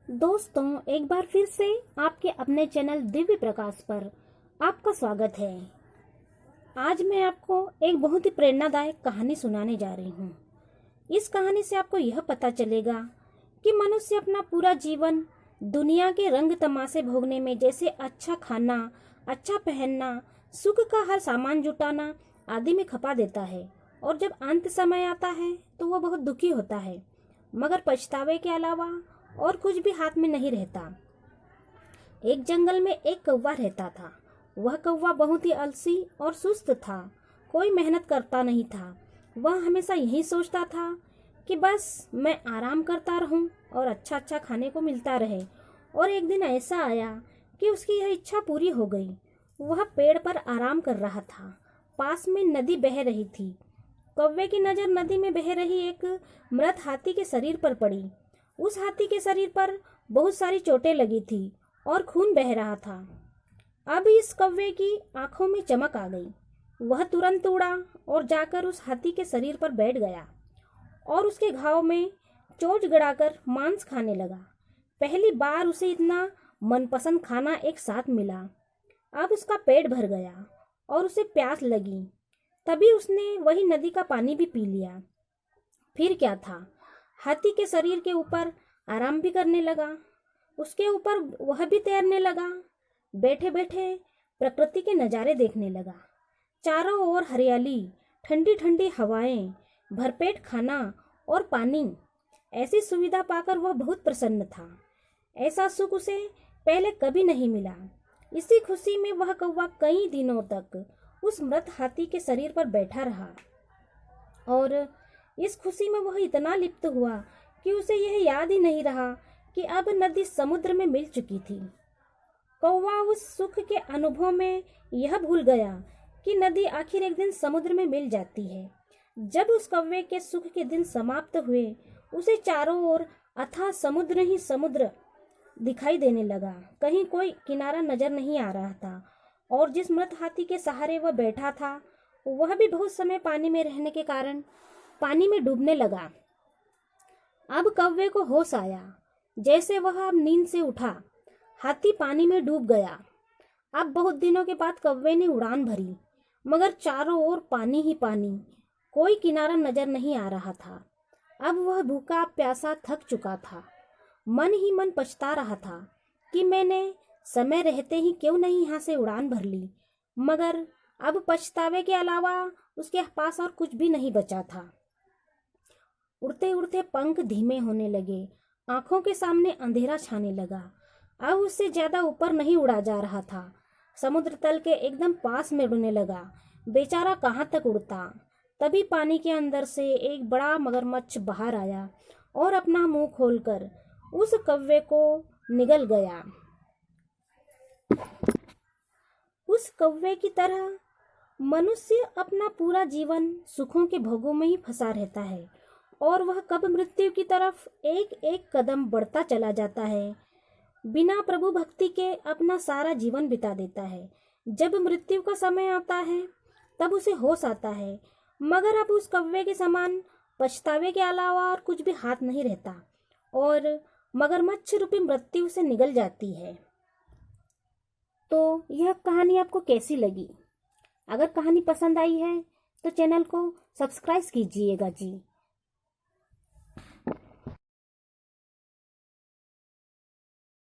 दोस्तों, एक बार फिर से आपके अपने चैनल दिव्य प्रकाश पर आपका स्वागत है। आज मैं आपको एक बहुत ही प्रेरणादायक कहानी सुनाने जा रही हूँ। इस कहानी से आपको यह पता चलेगा कि मनुष्य अपना पूरा जीवन दुनिया के रंग तमाशे भोगने में, जैसे अच्छा खाना, अच्छा पहनना, सुख का हर सामान जुटाना आदि में खपा देता है, और जब अंत समय आता है तो वह बहुत दुखी होता है, मगर पछतावे के अलावा और कुछ भी हाथ में नहीं रहता। एक जंगल में एक कौवा रहता था। वह कौवा बहुत ही आलसी और सुस्त था। कोई मेहनत करता नहीं था। वह हमेशा यही सोचता था कि बस मैं आराम करता रहूं और अच्छा अच्छा खाने को मिलता रहे। और एक दिन ऐसा आया कि उसकी यह इच्छा पूरी हो गई। वह पेड़ पर आराम कर रहा था। पास में नदी बह रही थी। कौवे की नज़र नदी में बह रही एक मृत हाथी के शरीर पर पड़ी। उस हाथी के शरीर पर बहुत सारी चोटें लगी थी और खून बह रहा था। अब इस कौवे की आंखों में चमक आ गई। वह तुरंत उड़ा और जाकर उस हाथी के शरीर पर बैठ गया और उसके घाव में चोंच गड़ाकर मांस खाने लगा। पहली बार उसे इतना मनपसंद खाना एक साथ मिला। अब उसका पेट भर गया और उसे प्यास लगी। तभी उसने वही नदी का पानी भी पी लिया। फिर क्या था, हाथी के शरीर के ऊपर आराम भी करने लगा। उसके ऊपर वह भी तैरने लगा। बैठे बैठे प्रकृति के नज़ारे देखने लगा। चारों ओर हरियाली, ठंडी ठंडी हवाएं, भरपेट खाना और पानी। ऐसी सुविधा पाकर वह बहुत प्रसन्न था। ऐसा सुख उसे पहले कभी नहीं मिला। इसी खुशी में वह कौवा कई दिनों तक उस मृत हाथी के शरीर पर बैठा रहा, और इस खुशी में वह इतना लिप्त हुआ कि उसे यह याद ही नहीं रहा कि अब नदी समुद्र में मिल चुकी थी। कौवा उस सुख के अनुभव में यह भूल गया कि नदी आखिर एक दिन समुद्र में मिल जाती है। जब उस कौवे के सुख के दिन समाप्त हुए, उसे चारों ओर अथाह समुद्र ही समुद्र दिखाई देने लगा। कहीं कोई किनारा नजर नहीं आ रहा था, और जिस मृत हाथी के सहारे वह बैठा था, वह भी बहुत समय पानी में रहने के कारण पानी में डूबने लगा। अब कौवे को होश आया। जैसे वह अब नींद से उठा, हाथी पानी में डूब गया। अब बहुत दिनों के बाद कौवे ने उड़ान भरी, मगर चारों ओर पानी ही पानी, कोई किनारा नजर नहीं आ रहा था। अब वह भूखा प्यासा थक चुका था। मन ही मन पछता रहा था कि मैंने समय रहते ही क्यों नहीं यहाँ से उड़ान भर ली। मगर अब पछतावे के अलावा उसके पास और कुछ भी नहीं बचा था। उड़ते उड़ते पंख धीमे होने लगे। आंखों के सामने अंधेरा छाने लगा। अब उससे ज्यादा ऊपर नहीं उड़ा जा रहा था। समुद्र तल के एकदम पास में उड़ने लगा। बेचारा कहाँ तक उड़ता। तभी पानी के अंदर से एक बड़ा मगरमच्छ बाहर आया और अपना मुंह खोलकर उस कौवे को निगल गया। उस कौवे की तरह मनुष्य अपना पूरा जीवन सुखों के भोगों में ही फंसा रहता है, और वह कब मृत्यु की तरफ एक एक कदम बढ़ता चला जाता है। बिना प्रभु भक्ति के अपना सारा जीवन बिता देता है। जब मृत्यु का समय आता है तब उसे होश आता है, मगर अब उस कौवे के समान पछतावे के अलावा और कुछ भी हाथ नहीं रहता, और मगरमच्छ रूपी मृत्यु से निगल जाती है। तो यह कहानी आपको कैसी लगी? अगर कहानी पसंद आई है तो चैनल को सब्सक्राइब कीजिएगा जी।